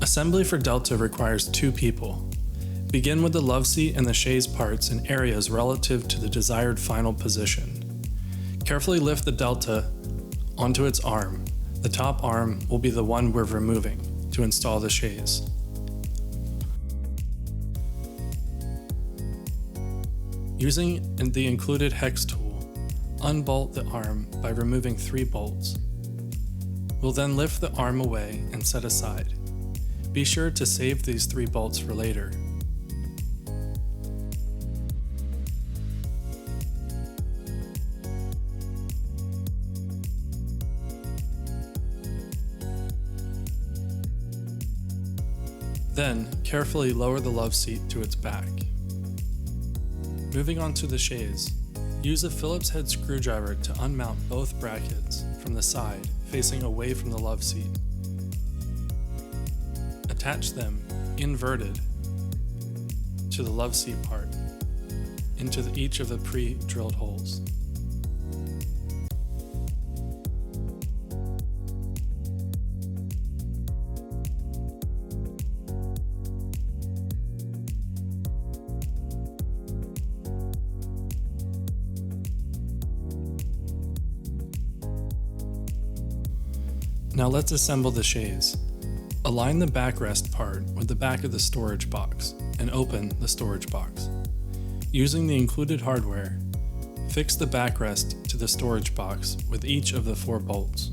Assembly for Delta requires 2 people. Begin with the loveseat and the chaise parts in areas relative to the desired final position. Carefully lift the Delta onto its arm. The top arm will be the one we're removing to install the chaise. Using the included hex tool, unbolt the arm by removing 3 bolts. We'll then lift the arm away and set aside. Be sure to save these 3 bolts for later. Then, carefully lower the loveseat to its back. Moving on to the chaise, use a Phillips head screwdriver to unmount both brackets from the side facing away from the loveseat. Attach them, inverted, to the loveseat part, into each of the pre-drilled holes. Now let's assemble the chaise. Align the backrest part with the back of the storage box and open the storage box. Using the included hardware, fix the backrest to the storage box with each of the 4 bolts.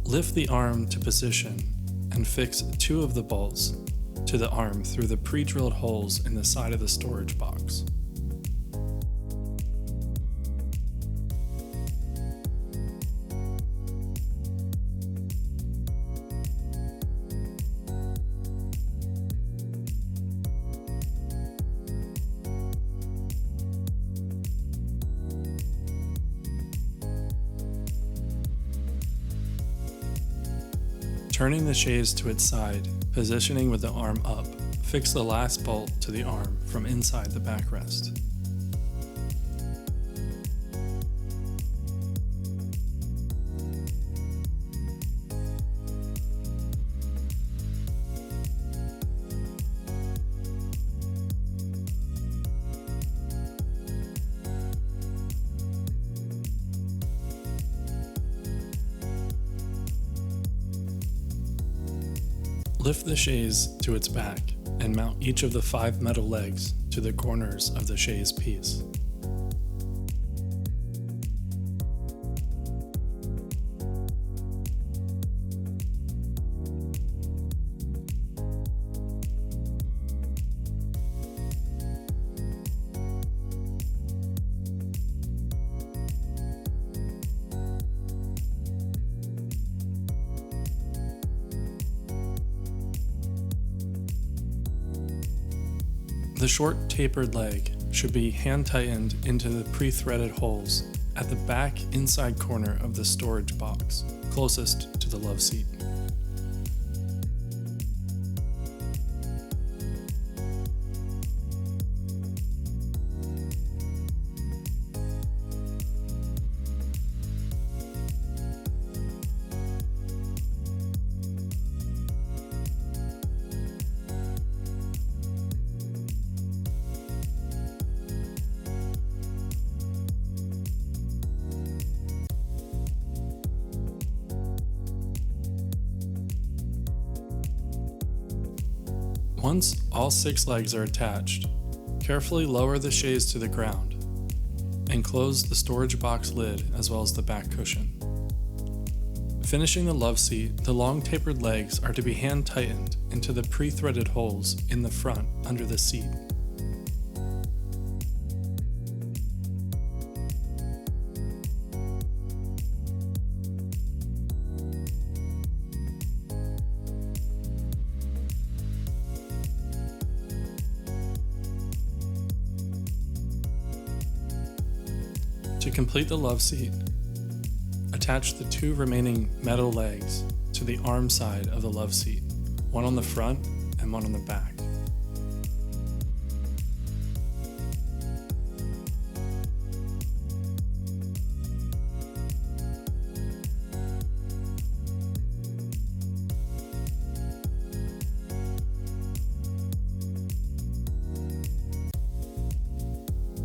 Lift the arm to position and fix 2 of the bolts to the arm through the pre-drilled holes in the side of the storage box. Turning the chaise to its side, positioning with the arm up, fix the last bolt to the arm from inside the backrest. Lift the chaise to its back and mount each of the 5 metal legs to the corners of the chaise piece. The short tapered leg should be hand tightened into the pre-threaded holes at the back inside corner of the storage box, closest to the loveseat. Once all 6 legs are attached, carefully lower the chaise to the ground and close the storage box lid as well as the back cushion. finishing the love seat, the long tapered legs are to be hand tightened into the pre-threaded holes in the front under the seat. To complete the love seat, attach the two remaining metal legs to the arm side of the love seat, one on the front and one on the back.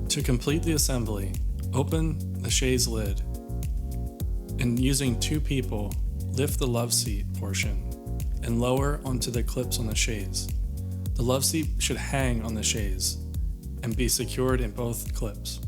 To complete the assembly, open the chaise lid and using two people, lift the love seat portion and lower onto the clips on the chaise. The love seat should hang on the chaise and be secured in both clips.